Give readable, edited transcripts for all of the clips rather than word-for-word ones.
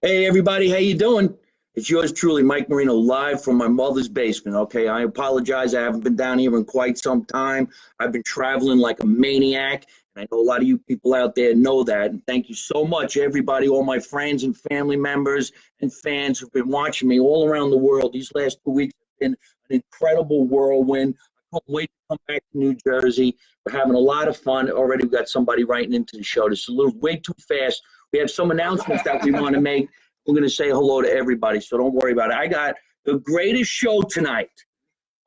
Hey everybody, how you doing? It's yours truly, Mike Marino, live from my mother's basement. Okay, I apologize. I haven't been down here in quite some time. I've been traveling like a maniac, and I know a lot of you people out there know that. And thank you so much, everybody, all my friends and family members and fans who've been watching me all around the world. These last 2 weeks have been an incredible whirlwind. I can't wait to come back to New Jersey. We're having a lot of fun. Already, we got somebody writing into the show. This is a little way too fast. We have some announcements that we want to make. We're going to say hello to everybody, so don't worry about it. I got the greatest show tonight.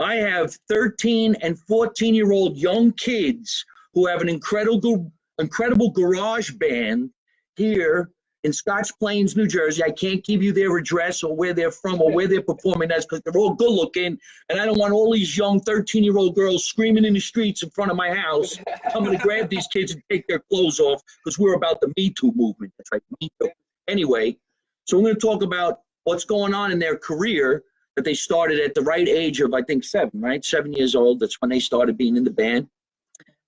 I have 13 and 14-year-old young kids who have an incredible garage band here in Scotch Plains, New Jersey. I can't give you their address or where they're from or where they're performing as because they're all good looking, and I don't want all these young 13-year-old girls screaming in the streets in front of my house. I'm going to grab these kids and take their clothes off because we're about the Me Too movement. That's right, Me Too. Anyway, so we're going to talk about what's going on in their career that they started at the right age of, I think, 7, right? 7 years old. That's when they started being in the band.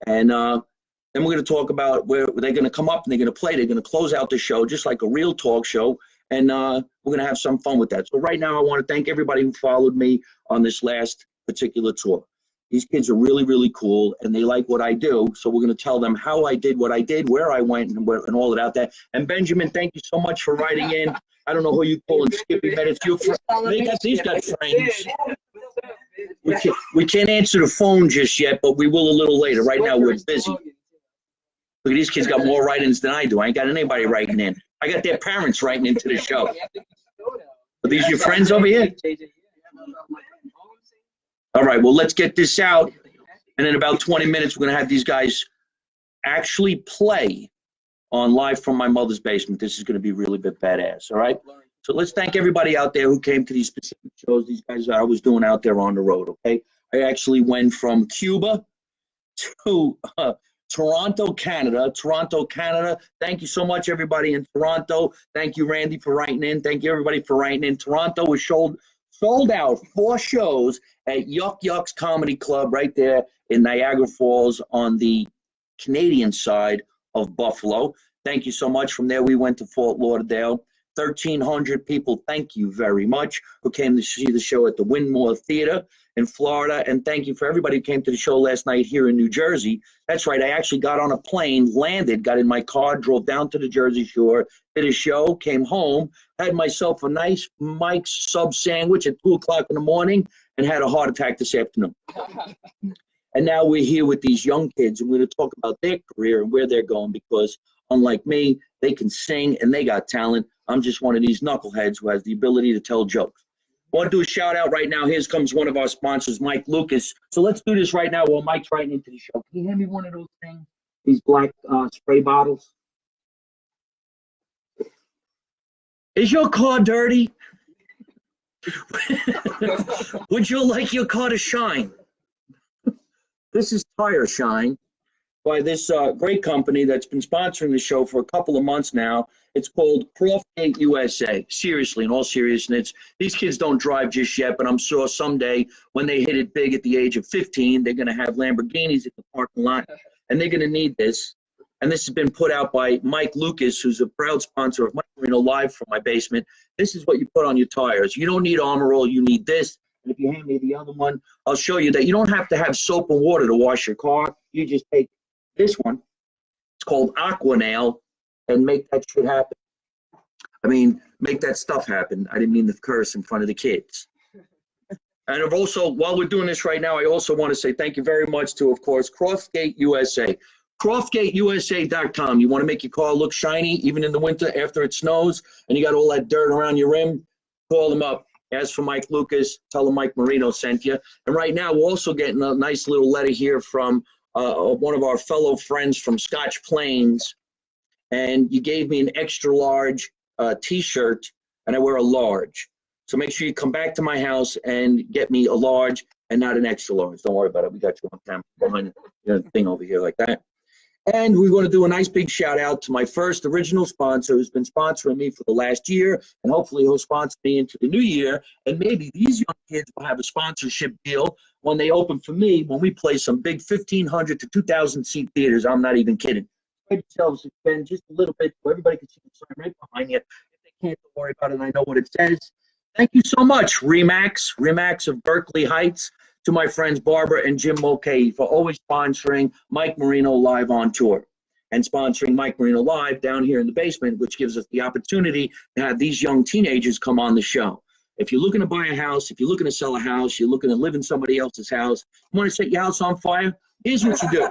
And then we're going to talk about where they're going to come up and they're going to play. They're going to close out the show just like a real talk show. And we're going to have some fun with that. So right now, I want to thank everybody who followed me on this last particular tour. These kids are really, really cool, and they like what I do. So we're going to tell them how I did what I did, where I went, and all of that. And Benjamin, thank you so much for writing in. I don't know who you call and Skippy, but it's your friend. These got friends. We can't answer the phone just yet, but we will a little later. Right now, we're busy. Look at these kids got more write-ins than I do. I ain't got anybody writing in. I got their parents writing into the show. Are these your friends over here? All right, well, let's get this out. And in about 20 minutes, we're going to have these guys actually play on Live from My Mother's Basement. This is going to be really bit badass, all right? So let's thank everybody out there who came to these specific shows. These guys I was doing out there on the road, okay? I actually went from Cuba to Toronto, Canada. Toronto, Canada. Thank you so much, everybody in Toronto. Thank you, Randy, for writing in. Thank you, everybody, for writing in. Toronto was sold out 4 shows at Yuck Yuck's Comedy Club right there in Niagara Falls on the Canadian side of Buffalo. Thank you so much. From there, we went to Fort Lauderdale. 1,300 people, thank you very much, who came to see the show at the Windmore Theater in Florida. And thank you for everybody who came to the show last night here in New Jersey. That's right, I actually got on a plane, landed, got in my car, drove down to the Jersey Shore, did a show, came home, had myself a nice Mike's sub sandwich at 2 o'clock in the morning, and had a heart attack this afternoon. And now we're here with these young kids, and we're going to talk about their career and where they're going, because unlike me, they can sing and they got talent. I'm just one of these knuckleheads who has the ability to tell jokes. I want to do a shout out right now. Here comes one of our sponsors, Mike Lucas. So let's do this right now while Mike's writing into the show. Can you hand me one of those things? These black spray bottles? Is your car dirty? Would you like your car to shine? This is Tire Shine by this great company that's been sponsoring the show for a couple of months now. It's called Croftgate USA. Seriously, in all seriousness, these kids don't drive just yet, but I'm sure someday when they hit it big at the age of 15, they're going to have Lamborghinis in the parking lot, and they're going to need this. And this has been put out by Mike Lucas, who's a proud sponsor of Mike Marino Live from My Basement. This is what you put on your tires. You don't need Armor All, you need this. And if you hand me the other one, I'll show you that you don't have to have soap and water to wash your car. You just take this one. It's called Aqua Nail, and make that shit happen. I mean, make that stuff happen. I didn't mean to curse in front of the kids. And I've also, while we're doing this right now, I also want to say thank you very much to, of course, Croftgate USA. CroftgateUSA.com. You want to make your car look shiny, even in the winter after it snows, and you got all that dirt around your rim, call them up. Ask for Mike Lucas. Tell them Mike Marino sent you. And right now, we're also getting a nice little letter here from one of our fellow friends from Scotch Plains, and you gave me an extra large T-shirt, and I wear a large. So make sure you come back to my house and get me a large and not an extra large. Don't worry about it. We got you on camera behind the thing over here like that. And we want to do a nice big shout out to my first original sponsor who's been sponsoring me for the last year, and hopefully he'll sponsor me into the new year. And maybe these young kids will have a sponsorship deal when they open for me, when we play some big 1,500 to 2,000 seat theaters. I'm not even kidding. Spread yourselves, spend just a little bit so everybody can see the sign right behind you. If they can't worry about it. I know what it says. Thank you so much, Remax of Berkeley Heights, to my friends Barbara and Jim Mulcahy for always sponsoring Mike Marino Live on Tour and sponsoring Mike Marino Live down here in the basement, which gives us the opportunity to have these young teenagers come on the show. If you're looking to buy a house, if you're looking to sell a house, you're looking to live in somebody else's house, you want to set your house on fire, here's what you do.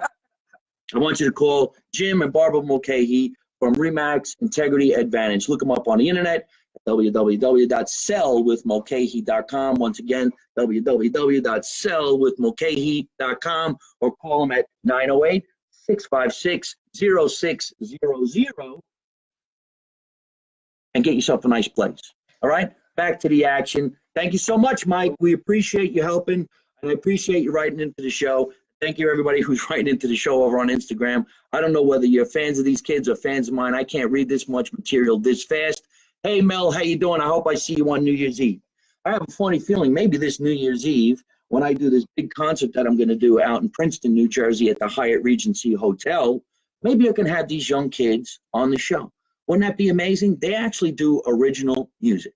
I want you to call Jim and Barbara Mulcahy from Remax Integrity Advantage. Look them up on the internet at www.sellwithmulcahy.com. Once again, www.sellwithmulcahy.com, or call them at 908-656-0600 and get yourself a nice place. All right? Back to the action. Thank you so much, Mike. We appreciate you helping, and I appreciate you writing into the show. Thank you, everybody who's writing into the show over on Instagram. I don't know whether you're fans of these kids or fans of mine. I can't read this much material this fast. Hey, Mel, how you doing? I hope I see you on New Year's Eve. I have a funny feeling maybe this New Year's Eve, when I do this big concert that I'm going to do out in Princeton, New Jersey at the Hyatt Regency Hotel, maybe I can have these young kids on the show. Wouldn't that be amazing? They actually do original music.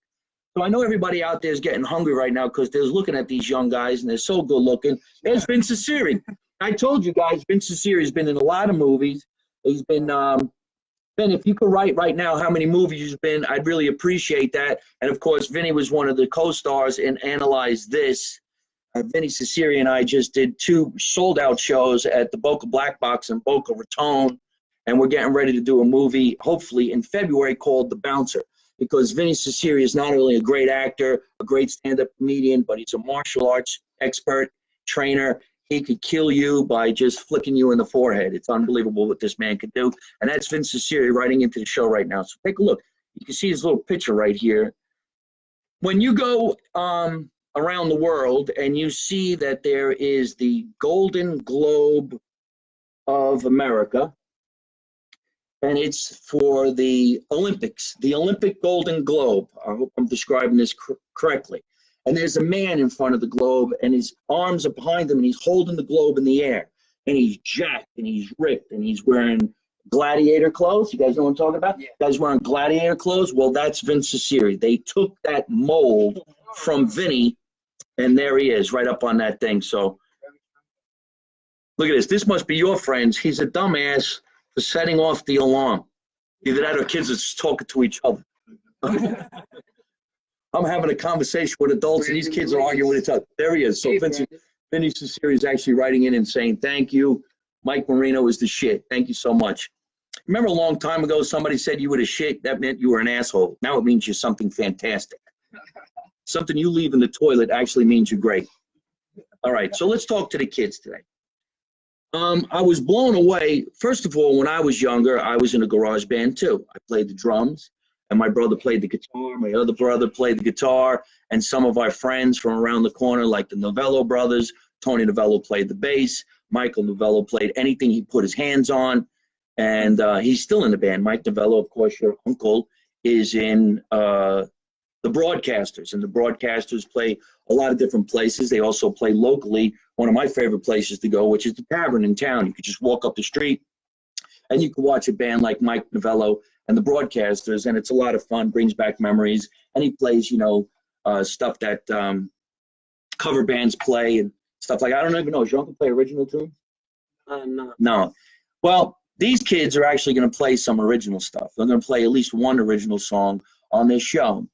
So I know everybody out there is getting hungry right now because they're looking at these young guys and they're so good looking. There's Vince Ciceri. I told you guys, Vince Ciceri has been in a lot of movies. He's been, Ben, if you could write right now how many movies you've been, I'd really appreciate that. And of course, Vinny was one of the co-stars in Analyze This. Vinny Ciceri and I just did 2 sold-out shows at the Boca Black Box in Boca Raton. And we're getting ready to do a movie, hopefully in February, called The Bouncer. Because Vinny Ciceri is not only a great actor, a great stand-up comedian, but he's a martial arts expert, trainer. He could kill you by just flicking you in the forehead. It's unbelievable what this man could do. And that's Vince Ciceri writing into the show right now. So take a look. You can see his little picture right here. When you go around the world and you see that there is the Golden Globe of America, and it's for the Olympics, the Olympic Golden Globe. I hope I'm describing this correctly. And there's a man in front of the globe, and his arms are behind him, and he's holding the globe in the air. And he's jacked, and he's ripped, and he's wearing gladiator clothes. You guys know what I'm talking about? Yeah. You guys wearing gladiator clothes? Well, that's Vince Ciceri. They took that mold from Vinny, and there he is, right up on that thing. So look at this. This must be your friends. He's a dumbass for setting off the alarm. Either that or kids are just talking to each other. I'm having a conversation with adults, and these kids are arguing with each other. There he is. So Vinny Ciceri is actually writing in and saying, thank you. Mike Marino is the shit. Thank you so much. Remember a long time ago, somebody said you were the shit? That meant you were an asshole. Now it means you're something fantastic. Something you leave in the toilet actually means you're great. All right, so let's talk to the kids today. I was blown away. First of all, when I was younger, I was in a garage band too. I played the drums, and my brother played the guitar. My other brother played the guitar, and some of our friends from around the corner, like the Novello brothers, Tony Novello played the bass. Michael Novello played anything he put his hands on, and he's still in the band. Mike Novello, of course, your uncle, is in the Broadcasters, and the Broadcasters play a lot of different places. They also play locally, one of my favorite places to go, which is the Tavern in town. You could just walk up the street, and you can watch a band like Mike Novello and the Broadcasters, and it's a lot of fun, brings back memories, and he plays, you know, stuff that cover bands play and stuff like that. I don't even know, does your uncle play original tunes? No. No. Well, these kids are actually going to play some original stuff. They're going to play at least one original song on this show.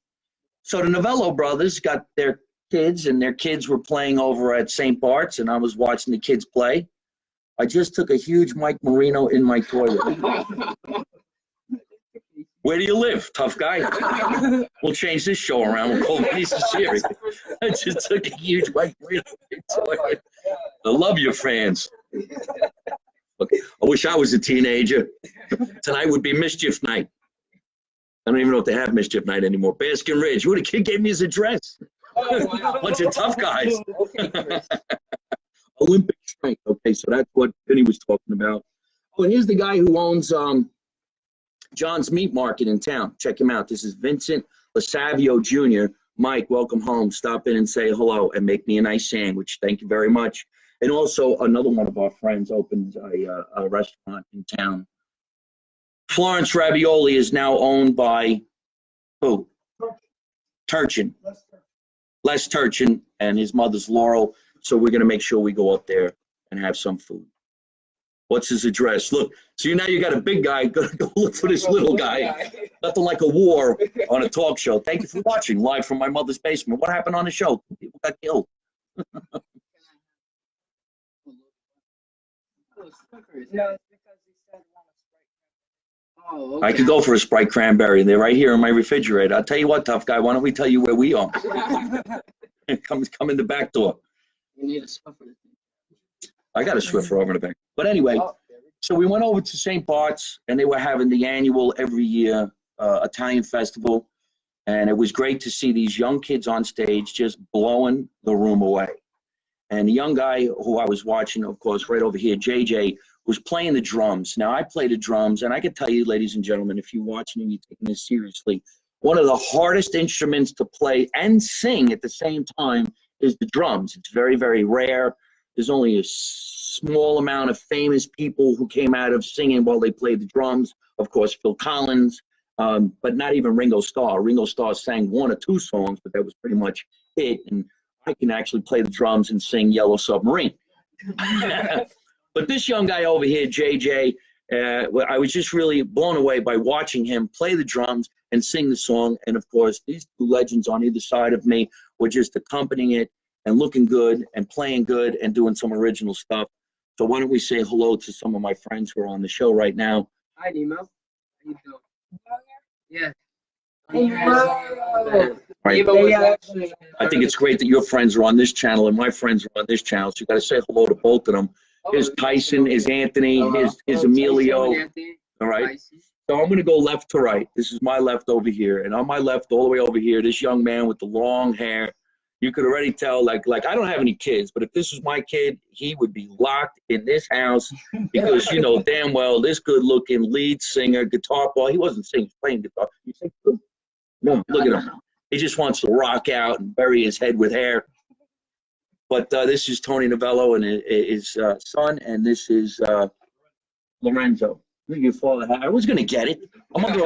So the Novello brothers got their kids, and their kids were playing over at St. Bart's, and I was watching the kids play. I just took a huge Mike Marino in my toilet. Where do you live, tough guy? We'll change this show around. We'll call Vinny Ciceri. I just took a huge Mike Marino in my toilet. I love your fans. Okay. I wish I was a teenager. Tonight would be mischief night. I don't even know if they have mischief night anymore. Baskin Ridge. What, a kid gave me his address. Bunch of tough guys. Olympic strength. Okay, so that's what Vinny was talking about. Oh, and here's the guy who owns John's Meat Market in town. Check him out. This is Vincent LaSavio Jr. Mike, welcome home. Stop in and say hello and make me a nice sandwich. Thank you very much. And also, another one of our friends opened a restaurant in town. Florence Ravioli is now owned by Who? Turchin. Les Turchin and his mother's Laurel. So we're going to make sure we go up there and have some food. What's his address? Look, so now you got a big guy. Go look for this little guy. Nothing like a war on a talk show. Thank you for watching live from my mother's basement. What happened on the show? People got killed. Oh, okay. I could go for a Sprite cranberry. They're right here in my refrigerator. I'll tell you what, tough guy. Why don't we tell you where we are? Come in the back door. You need a Swiffer. I got a Swiffer over the back. But anyway, so we went over to St. Bart's, and they were having the annual every year Italian festival. And it was great to see these young kids on stage just blowing the room away. And the young guy who I was watching, of course, right over here, JJ, was playing the drums. Now, I play the drums, and I can tell you, ladies and gentlemen, if you're watching and you're taking this seriously, one of the hardest instruments to play and sing at the same time is the drums. It's very, very rare. There's only a small amount of famous people who came out of singing while they played the drums. Of course, Phil Collins, but not even Ringo Starr. Ringo Starr sang 1 or 2 songs, but that was pretty much it. And I can actually play the drums and sing Yellow Submarine. But this young guy over here, JJ, I was just really blown away by watching him play the drums and sing the song. And of course, these 2 legends on either side of me were just accompanying it and looking good and playing good and doing some original stuff. So why don't we say hello to some of my friends who are on the show right now. Hi, Nemo. How you doing? Yeah. Right. I think it's great that your friends are on this channel and my friends are on this channel. So you got to say hello to both of them. Here's Tyson, here's Anthony, here's Emilio. All right. So I'm going to go left to right. This is my left over here. And on my left, all the way over here, this young man with the long hair. You could already tell, like I don't have any kids, but if this was my kid, he would be locked in this house because you know damn well this good-looking lead singer, guitar player, he wasn't singing, playing guitar. You think? No, look at him. He just wants to rock out and bury his head with hair. But this is Tony Novello and his son, and this is Lorenzo. Your father. I was gonna get it. I'm under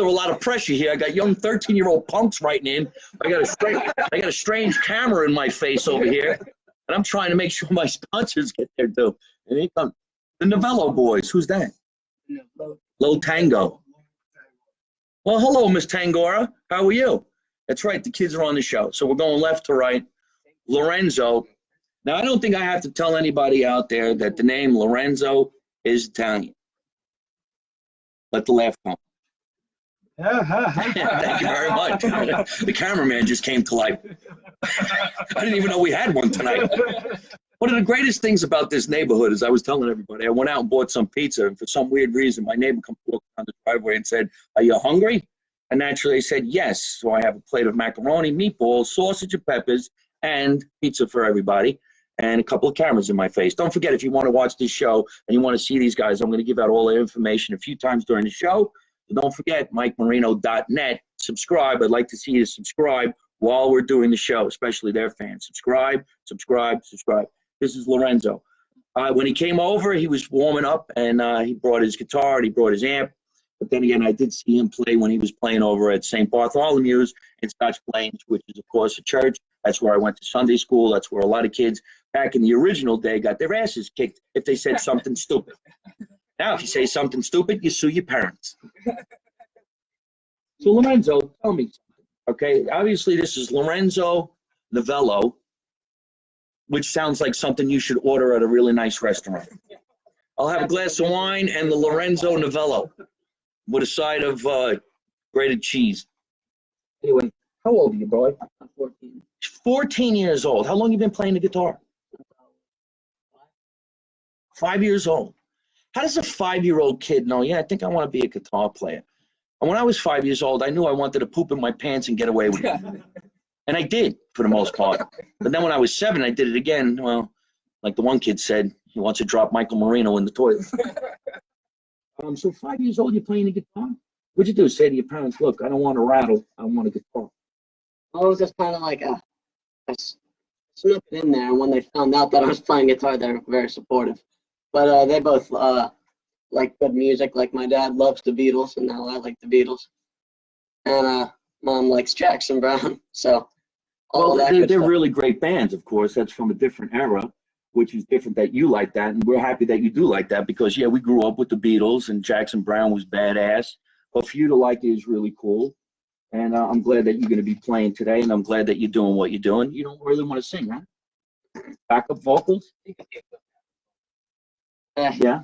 a lot of pressure here. I got young 13-year-old punks writing in. I got a strange camera in my face over here, and I'm trying to make sure my sponsors get there too. And here come the Novello boys. Who's that? Low Tango. Well, hello, Miss Tangora. How are you? That's right. The kids are on the show, so we're going left to right. Lorenzo. Now, I don't think I have to tell anybody out there that the name Lorenzo is Italian. Let the laugh come. Thank you very much. The cameraman just came to life. I didn't even know we had one tonight. One of the greatest things about this neighborhood is I was telling everybody, I went out and bought some pizza, and for some weird reason, my neighbor comes walking down the driveway and said, "Are you hungry?" And naturally, I said, "Yes." So I have a plate of macaroni, meatballs, sausage and peppers, and pizza for everybody, and a couple of cameras in my face. Don't forget, if you want to watch this show and you want to see these guys, I'm going to give out all the information a few times during the show. So don't forget, MikeMarino.net. Subscribe. I'd like to see you subscribe while we're doing the show, especially their fans. Subscribe, subscribe, subscribe. This is Lorenzo. When he came over, he was warming up, and he brought his guitar and he brought his amp. But then again, I did see him play when he was playing over at St. Bartholomew's in Scotch Plains, which is, of course, a church. That's where I went to Sunday school. That's where a lot of kids back in the original day got their asses kicked if they said something stupid. Now, if you say something stupid, you sue your parents. So, Lorenzo, tell me something, okay? Obviously, this is Lorenzo Novello, which sounds like something you should order at a really nice restaurant. I'll have a glass of wine and the Lorenzo Novello with a side of grated cheese. Anyway, how old are you, boy? I'm 14. 14 years old. How long you been playing the guitar? 5 years old. How does a 5-year-old kid know, yeah, I think I want to be a guitar player? And when I was 5 years old, I knew I wanted to poop in my pants and get away with it. And I did, for the most part. But then when I was 7, I did it again. Well, like the one kid said, he wants to drop Michael Marino in the toilet. So 5 years old, you're playing the guitar? What'd you do? Say to your parents, look, I don't want to rattle. I want a guitar. Well, it was just kind of like I snuck it in there, and when they found out that I was playing guitar, they were very supportive. But they both like good music. Like my dad loves the Beatles, and now I like the Beatles. And mom likes Jackson Brown, so all Well, that they're good stuff. really great bands, of course. That's from a different era, which is different that you like that. And we're happy that you do like that because, yeah, we grew up with the Beatles and Jackson Brown was badass. But for you to like it is really cool. And I'm glad that you're going to be playing today. And I'm glad that you're doing what you're doing. You don't really want to sing, huh? Backup vocals? Yeah.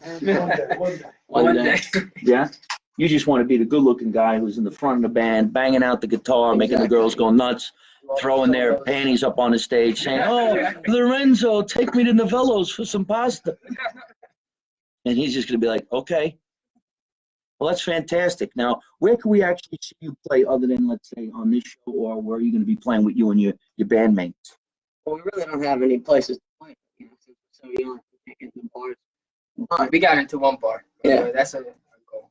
One day. Yeah. You just want to be the good-looking guy who's in the front of the band, banging out the guitar, making the girls go nuts, throwing their panties up on the stage, saying, "Oh, Lorenzo, take me to Novello's for some pasta." And he's just going to be like, "Okay." Well, that's fantastic. Now, where can we actually see you play other than, let's say, on this show, or where are you going to be playing with you and your bandmates? Well, we really don't have any places to play, you know, so you don't have to take it to bars. But, We got into one bar. Yeah. That's a goal.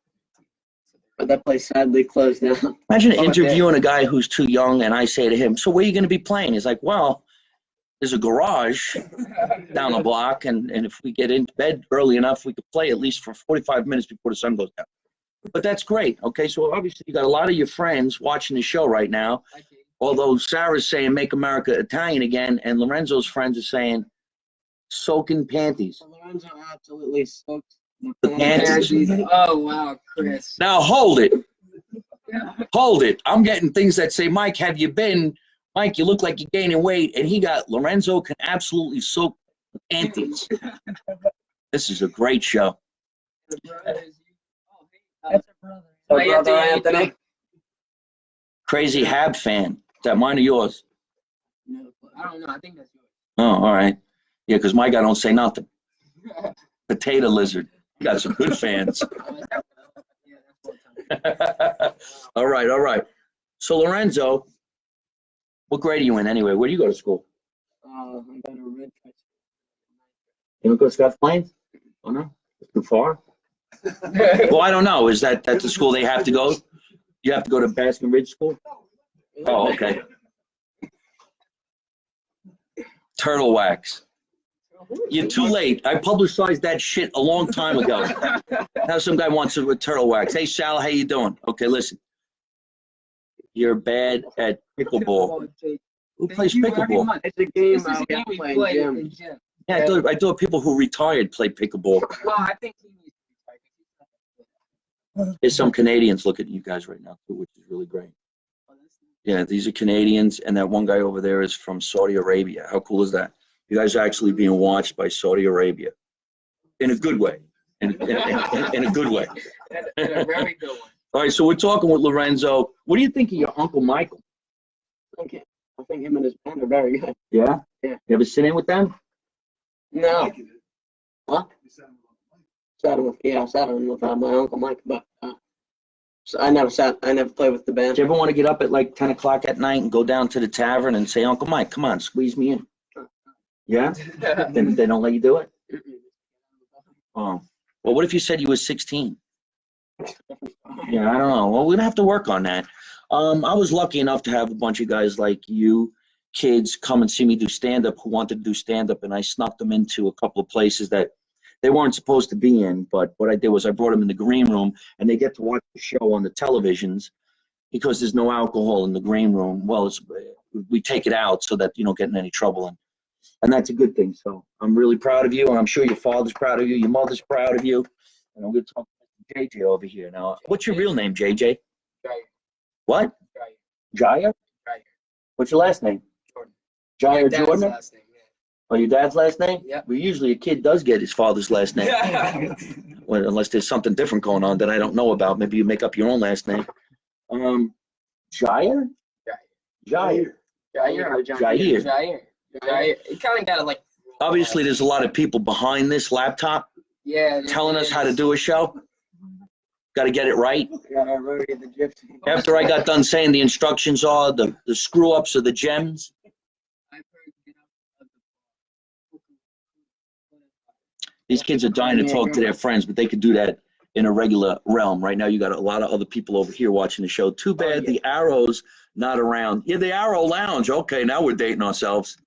but that place sadly closed down. Imagine Oh, interviewing a guy who's too young, and I say to him, "So where are you going to be playing?" He's like, "Well, there's a garage down the block, and if we get into bed early enough, we could play at least for 45 minutes before the sun goes down." But that's great. Okay, so obviously you got a lot of your friends watching the show right now. Although Sarah's saying "Make America Italian Again," and Lorenzo's friends are saying "Soaking Panties." So Lorenzo absolutely soaked The panties. Oh wow, Chris. Now hold it. Hold it. I'm getting things that say, "Mike, have you been? Mike, you look like you're gaining weight." And he got Lorenzo can absolutely soak the panties. This is a great show. That's a brother. So Hi, brother Anthony. Anthony. Crazy Hab fan. Is that mine or yours? No, I don't know. I think that's yours. Oh, all right. Yeah, because my guy don't say nothing. Potato Lizard. You got some good fans. Yeah, that's All right, all right. So Lorenzo, what grade are you in anyway? Where do you go to school? I got a red touch. You don't go to Scott Plains? Oh no, it's too far. Well, I don't know. Is that the school they have to go? You have to go to Baskin Ridge School? Oh, okay. Turtle wax. You're too late. I publicized that shit a long time ago. Now some guy wants it with turtle wax. Hey, Sal, how you doing? Okay, listen. You're bad at pickleball. Who plays pickleball? It's a game This is a game we playing play gym. in gym. Yeah, I thought people who retired play pickleball. Well, I think he needs to be There's some Canadians looking at you guys right now, too, which is really great. Yeah, these are Canadians, and that one guy over there is from Saudi Arabia. How cool is that? You guys are actually being watched by Saudi Arabia. In a good way. In a good way. in a very good one. All right, so we're talking with Lorenzo. What do you think of your Uncle Michael? I think him and his band are very good. Yeah? Yeah. You ever sit in with them? No. What? Sat with my Uncle Mike, but so I never played with the band. Do you ever want to get up at like 10 o'clock at night and go down to the tavern and say, "Uncle Mike, come on, squeeze me in"? Yeah? Then they don't let you do it? Oh. Well, what if you said you were 16? Yeah, I don't know. Well, we're gonna have to work on that. I was lucky enough to have a bunch of guys like you, kids, come and see me do stand-up who wanted to do stand-up, and I snuck them into a couple of places that they weren't supposed to be in. But what I did was I brought them in the green room, and they get to watch the show on the televisions because there's no alcohol in the green room. Well, we take it out so that you don't get in any trouble, and that's a good thing. So I'm really proud of you, and I'm sure your father's proud of you, your mother's proud of you, and I'm going to talk to JJ over here now. What's your real name, JJ? Jair. What? Jair. Jair? Jair. What's your last name? Jordan. Jair Dad's Jordan? last name, yeah. Oh, your dad's last name? Yeah. Well, usually a kid does get his father's last name. Well, unless there's something different going on that I don't know about. Maybe you make up your own last name. Jair? Jair. Jair. Jair. Jair. It kind of got it like. Obviously, there's a lot of people behind this laptop Yeah. telling us how to do a show. Got to get it right. After I got done saying the instructions are, the screw-ups are the gems. These kids are dying to talk to their friends, but they could do that in a regular realm. Right now, you got a lot of other people over here watching the show. Too bad the Arrow's not around. Yeah, the Arrow Lounge. Okay, now we're dating ourselves.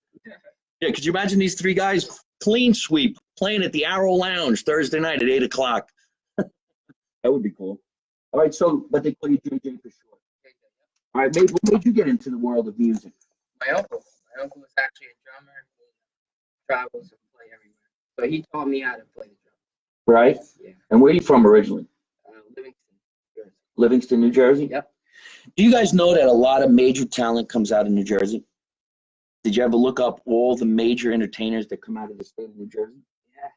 Yeah, could you imagine these three guys clean sweep playing at the Arrow Lounge Thursday night at 8 o'clock? That would be cool. All right, so, but they call you JJ for short. All right, what made you get into the world of music? My uncle. My uncle was actually a drummer. He travels and play everywhere. So he taught me how to play the drum. Right? Yeah. And where are you from originally? Livingston, Jersey. Livingston, New Jersey? Yep. Do you guys know that a lot of major talent comes out of New Jersey? Did you ever look up all the major entertainers that come out of the state of New Jersey? Yeah.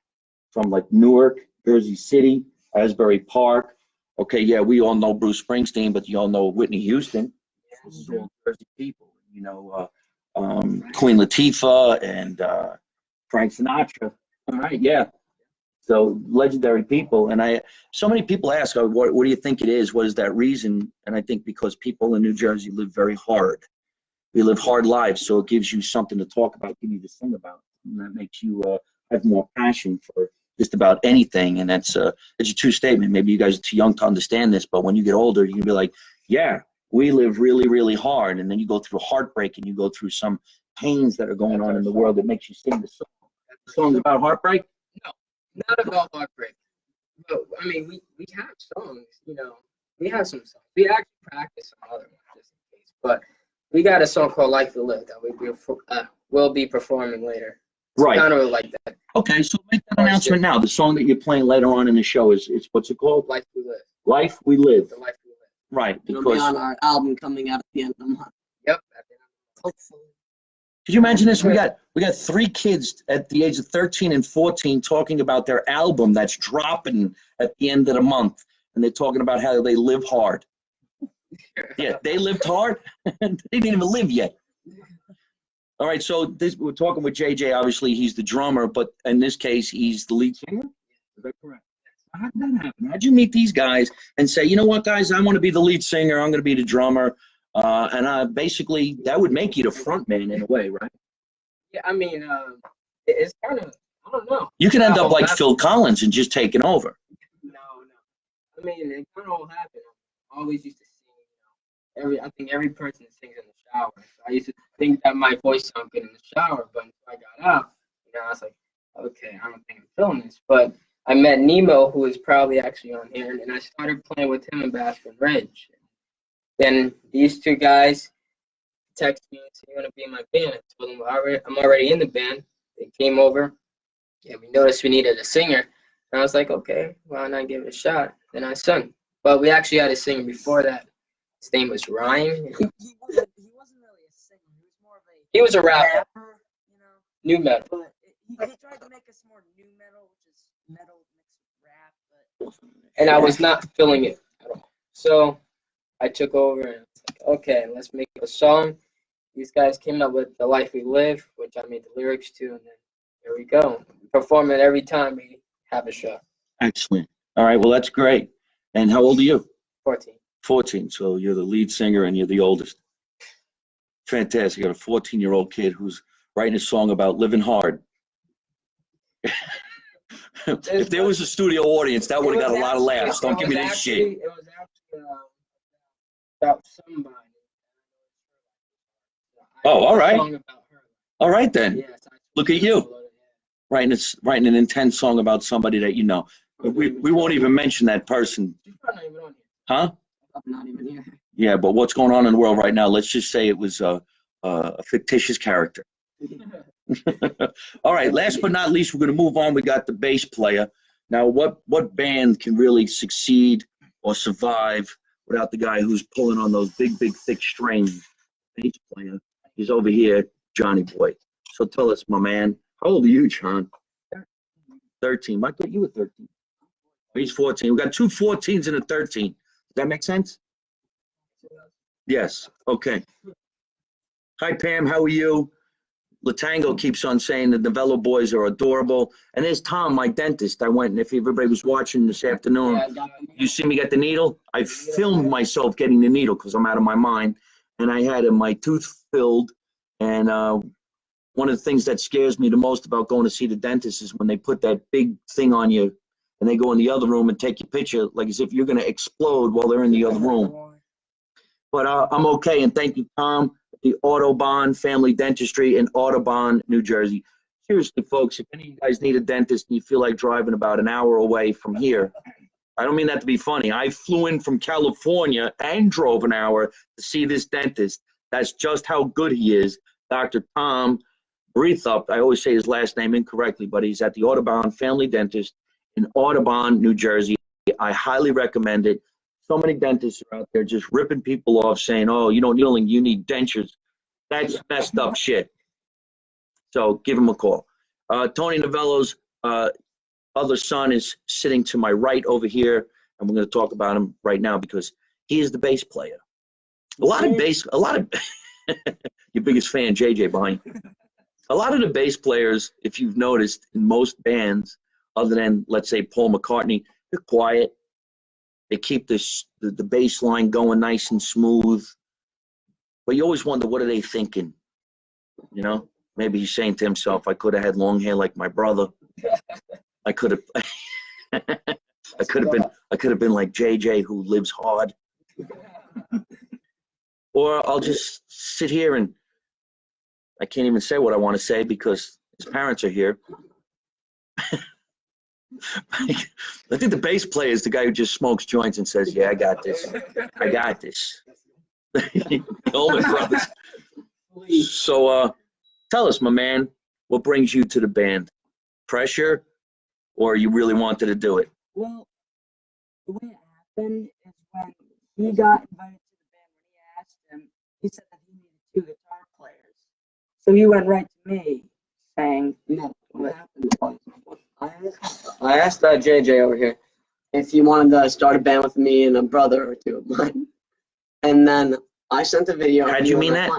From like Newark, Jersey City, Asbury Park. Okay, yeah, we all know Bruce Springsteen, but you all know Whitney Houston. This is all Jersey people. You know, Queen Latifah and Frank Sinatra. All right, yeah. So legendary people. And so many people ask, oh, what do you think it is? What is that reason? And I think because people in New Jersey live very hard. We live hard lives, so it gives you something to talk about, give you to sing about. And that makes you have more passion for just about anything. And it's a true statement. Maybe you guys are too young to understand this, but when you get older, you can be like, yeah, we live really, really hard. And then you go through heartbreak and you go through some pains that are going on in the world that makes you sing the song. The song's about heartbreak? No, not about heartbreak. But I mean, we have songs, you know. We have some songs. We actually practice some other ones just in case. But we got a song called Life We Live that we'll be performing later. Right. Kind of like that. Okay, so make that announcement now. The song that you're playing later on in the show is what's it called? Life We Live. Life We Live. The Life We Live. Right. It'll be Because on our album coming out at the end of the month. Yep. Hopefully. could you imagine this? We got 3 kids at the age of 13 and 14 talking about their album that's dropping at the end of the month, and they're talking about how they live hard. Yeah, they lived hard. They didn't even live yet. All right, so we're talking with JJ. Obviously, he's the drummer, but in this case, he's the lead singer. Is that correct? How did that happen? How'd you meet these guys and say, you know what, guys, I want to be the lead singer. I'm going to be the drummer. And basically, that would make you the front man in a way, right? Yeah, I mean, it's kind of, I don't know. You can end up like Phil Collins and just taking over. No. I mean, it kind of all happened. I always used to sing, I think every person sings in the shower. So I used to think that my voice sounded good in the shower, but until I got out, I was like, okay, I don't think I'm feeling this. But I met Nemo, who is probably actually on here, and I started playing with him in Baskin Ridge. Then these 2 guys texted me and said, you want to be in my band? I told them, I'm already in the band. They came over, and we noticed we needed a singer. And I was like, okay, why not give it a shot? Then I sung. But we actually had a singer before that. His name was Ryan. He wasn't really a singer. He was more of a. He was a rapper. You know. New metal. But he tried to make us more new metal, which is metal mixed with rap. But And I was not feeling it at all. So I took over and was like, okay, let's make a song. These guys came up with The Life We Live, which I made the lyrics to, and then here we go. We perform it every time we have a show. Excellent. All right, well, that's great. And how old are you? 14. 14, so you're the lead singer and you're the oldest. Fantastic. You got a 14-year-old kid who's writing a song about living hard. If there was a studio audience, that would have got a lot of laughs. Don't give me this shit. It was actually about somebody. Oh, all right. A song about her. All right, then. Yes, Look at you. Writing an intense song about somebody that you know. We won't even mention that person. She's probably not even on here. Huh? I'm not even here. Yeah, but what's going on in the world right now, let's just say it was a fictitious character. All right, last but not least, we're going to move on. We got the bass player. Now, what band can really succeed or survive without the guy who's pulling on those big, thick strings? Bass player. He's over here, Johnny Boy. So tell us, my man, how old are you, John? 13. I thought you were 13. He's 14. We got 2 14s and a 13. Does that make sense? Yes. Okay. Hi, Pam. How are you? Latango keeps on saying the Novello boys are adorable. And there's Tom, my dentist. I went, and if everybody was watching this afternoon, you see me get the needle? I filmed myself getting the needle because I'm out of my mind. And I had my tooth filled. And one of the things that scares me the most about going to see the dentist is when they put that big thing on you and they go in the other room and take your picture like as if you're going to explode while they're in the other room. But I'm okay, and thank you, Tom, the Autobahn Family Dentistry in Audubon, New Jersey. Seriously, folks, if any of you guys need a dentist and you feel like driving about an hour away from here, I don't mean that to be funny. I flew in from California and drove an hour to see this dentist. That's just how good he is. Dr. Tom Breathup. I always say his last name incorrectly, but he's at the Audubon Family Dentist in Audubon, New Jersey. I highly recommend it. So many dentists are out there just ripping people off saying, oh, you don't need, you need dentures. That's messed up shit. So give him a call. Tony Novello's other son is sitting to my right over here, and we're going to talk about him right now because he is the bass player. A lot of your biggest fan, JJ, behind you. A lot of the bass players, if you've noticed, in most bands, other than, let's say, Paul McCartney, they're quiet. They keep the bass line going nice and smooth. But you always wonder, what are they thinking? You know? Maybe he's saying to himself, I could have had long hair like my brother. I could have been like JJ, who lives hard. Or I'll just sit here and I can't even say what I want to say because his parents are here. I think the bass player is the guy who just smokes joints and says, yeah, I got this. I got this. Coleman Brothers. So tell us, my man, what brings you to the band? Pressure, or you really wanted to do it? Well, the way it happened is when he got invited to the band, when he asked him, he said that he needed 2 guitar players. So he went right to me saying, No, what happened was, I asked JJ over here if he wanted to start a band with me and a brother or 2 of mine. And then I sent a video. How'd you mean that?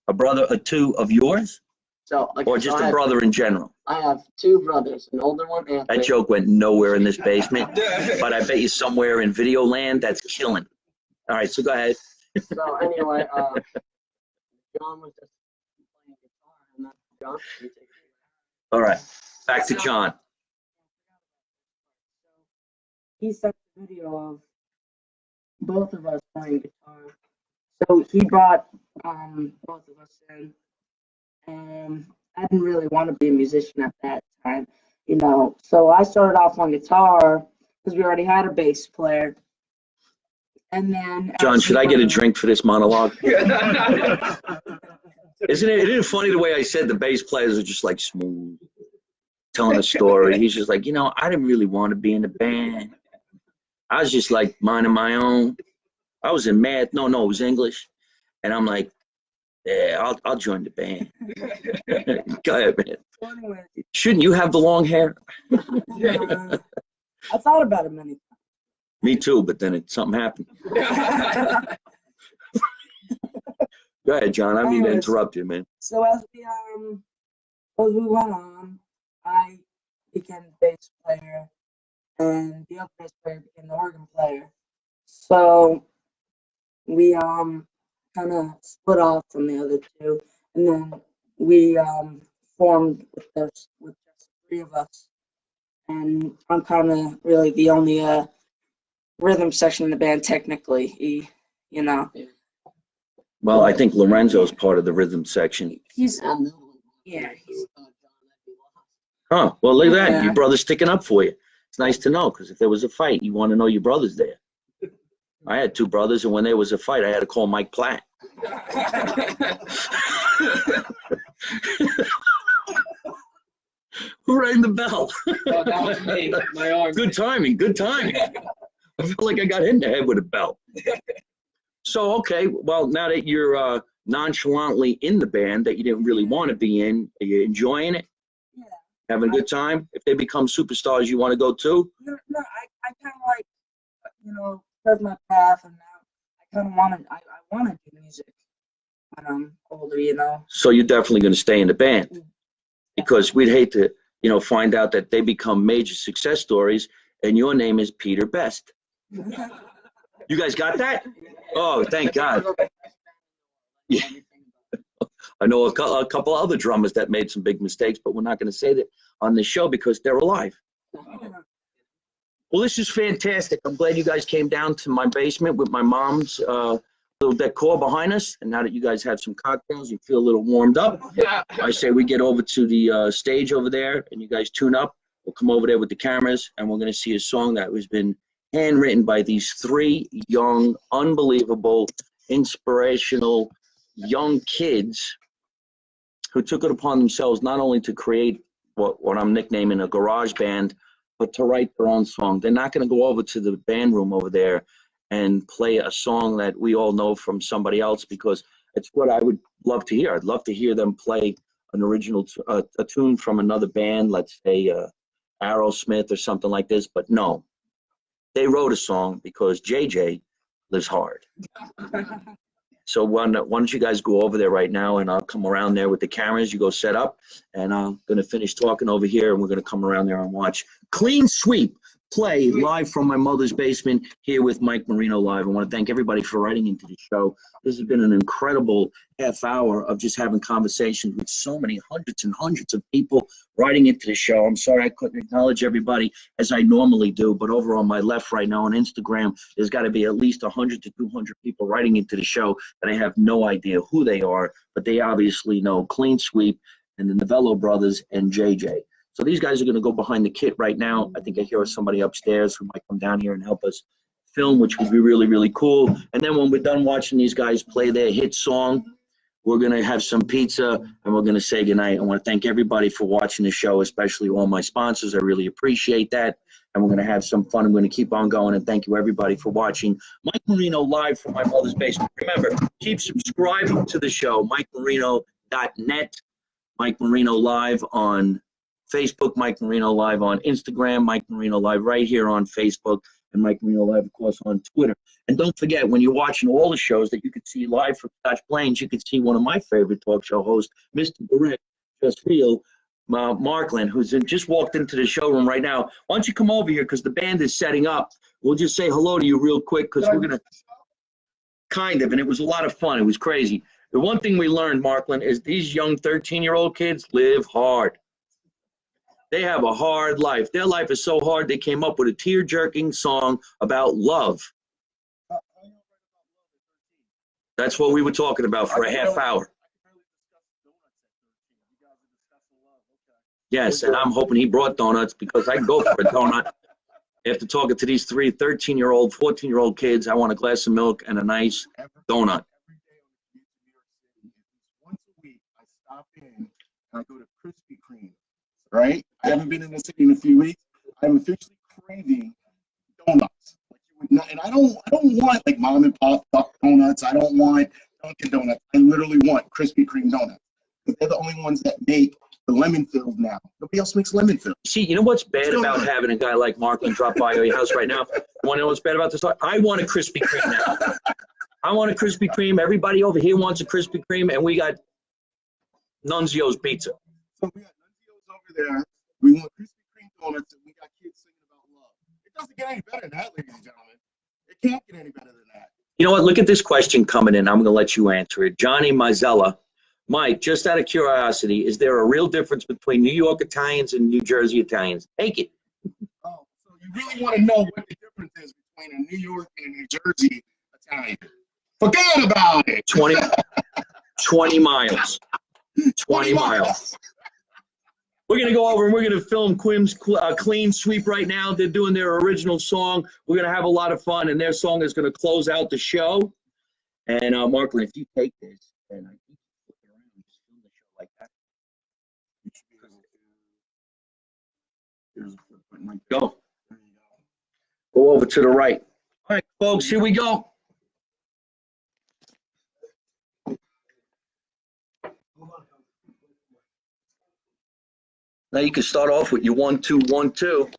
A brother, 2 of yours? So, or just a brother in general? I have 2 brothers, an older one and that joke went nowhere in this basement, but I bet you somewhere in video land that's killing. All right, so go ahead. So anyway, John was just playing guitar, and that's John. All right, back to John. he sent a video of both of us playing guitar. So he brought both of us in, and I didn't really want to be a musician at that time, you know. So I started off on guitar because we already had a bass player. And then John, should I get a drink for this monologue? Isn't it funny the way I said the bass players are just like smooth, telling a story? He's just like, you know, I didn't really want to be in the band. I was just like minding my own. I was in math. No, it was English. And I'm like, yeah, I'll join the band. Go ahead, man. So anyway, shouldn't you have the long hair? I thought about it many times. Me too, but then something happened. Go ahead, John. I mean to interrupt you, man. So as we went on, I became the bass player, and the other bass player became the organ player. So we kind of split off from the other two, and then we formed with just 3 of us. And I'm kind of really the only rhythm section in the band, technically, you know. Well, I think Lorenzo's part of the rhythm section. He's Huh, well, look at that. Yeah. Your brother's sticking up for you. It's nice to know, because if there was a fight, you want to know your brother's there. I had 2 brothers, and when there was a fight, I had to call Mike Platt. Who rang the bell? Oh, that was me. My arm. Good timing. I feel like I got hit in the head with a belt. So, okay, well, now that you're nonchalantly in the band that you didn't really want to be in, are you enjoying it? Yeah. Having a good time? If they become superstars, you want to go too? No, I kind of like, you know, there's my path, and now I kind of want to do music when I'm older, you know. So you're definitely going to stay in the band, because we'd hate to, you know, find out that they become major success stories and your name is Peter Best. You guys got that? Oh, thank God. Yeah. I know a couple other drummers that made some big mistakes, but we're not going to say that on this show because they're alive. Well, this is fantastic. I'm glad you guys came down to my basement with my mom's little decor behind us. And now that you guys have some cocktails, you feel a little warmed up. I say we get over to the stage over there and you guys tune up. We'll come over there with the cameras and we're going to see a song that has been handwritten by these three young, unbelievable, inspirational young kids who took it upon themselves not only to create what I'm nicknaming a garage band, but to write their own song. They're not going to go over to the band room over there and play a song that we all know from somebody else, because it's what I would love to hear. I'd love to hear them play an original a tune from another band, let's say Aerosmith or something like this. But no, they wrote a song because JJ lives hard. So why don't you guys go over there right now, and I'll come around there with the cameras. You go set up, and I'm going to finish talking over here, and we're going to come around there and watch Clean Sweep play live from my mother's basement here with Mike Marino live. I want to thank everybody for writing into the show. This has been an incredible half hour of just having conversations with so many hundreds and hundreds of people writing into the show. I'm sorry I couldn't acknowledge everybody as I normally do, but over on my left right now on Instagram, there's got to be at least 100 to 200 people writing into the show that I have no idea who they are, but they obviously know Clean Sweep and the Novello brothers and JJ. So these guys are going to go behind the kit right now. I think I hear somebody upstairs who might come down here and help us film, which would be really, really cool. And then when we're done watching these guys play their hit song, we're going to have some pizza, and we're going to say goodnight. I want to thank everybody for watching the show, especially all my sponsors. I really appreciate that. And we're going to have some fun. I'm going to keep on going, and thank you, everybody, for watching Mike Marino live from my mother's basement. Remember, keep subscribing to the show, MikeMarino.net, Mike Marino live on Facebook, Mike Marino live on Instagram, Mike Marino live right here on Facebook, and Mike Marino live, of course, on Twitter. And don't forget, when you're watching all the shows that you can see live from Scotch Plains, you can see one of my favorite talk show hosts, Mr. Barrett, just real, Markland, who's just walked into the showroom right now. Why don't you come over here, because the band is setting up. We'll just say hello to you real quick, because we're going to kind of, and it was a lot of fun. It was crazy. The one thing we learned, Markland, is these young 13-year-old kids live hard. They have a hard life. Their life is so hard, they came up with a tear-jerking song about love. That's what we were talking about for a half hour. Yes, and I'm hoping he brought donuts, because I can go for a donut. After talking to these three 13-year-old, 14-year-old kids, I want a glass of milk and a nice donut. Once a week, I stop in and I go to Krispy Kreme. Right? I haven't been in the city in a few weeks. I'm officially craving donuts. Like you would not, and I don't want like mom and pop donuts. I don't want Dunkin' Donuts. I literally want Krispy Kreme donuts, because they're the only ones that make the lemon filled now. Nobody else makes lemon filled. See, you know what's bad about having a guy like Markland drop by your house right now? You want to know what's bad about this? I want a Krispy Kreme now. I want a Krispy Kreme. Everybody over here wants a Krispy Kreme, and we got Nunzio's Pizza. So we got Nunzio's over there. We want Krispy Kreme donuts, and we got kids singing about love. It doesn't get any better than that, ladies and gentlemen. It can't get any better than that. You know what? Look at this question coming in. I'm going to let you answer it. Johnny Mazzella. Mike, just out of curiosity, is there a real difference between New York Italians and New Jersey Italians? Take it. Oh, so you really want to know what the difference is between a New York and a New Jersey Italian? Forget about it. 20 miles. 20 miles. We're going to go over and we're going to film Quim's Clean Sweep right now. They're doing their original song. We're going to have a lot of fun, and their song is going to close out the show. And Markland, if you take this, and I think you flip it around and just film the show like that. You should be able to. Here's a footprint right Go. there. You Go over to the right. All right, folks, here we go. Now you can start off with your 1, 2, 1, 2.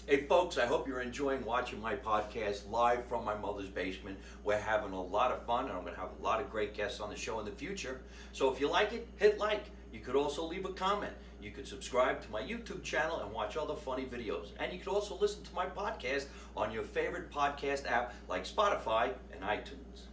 Hey folks, I hope you're enjoying watching my podcast live from my mother's basement. We're having a lot of fun and I'm going to have a lot of great guests on the show in the future. So if you like it, hit like. You could also leave a comment. You could subscribe to my YouTube channel and watch other funny videos. And you could also listen to my podcast on your favorite podcast app like Spotify and iTunes.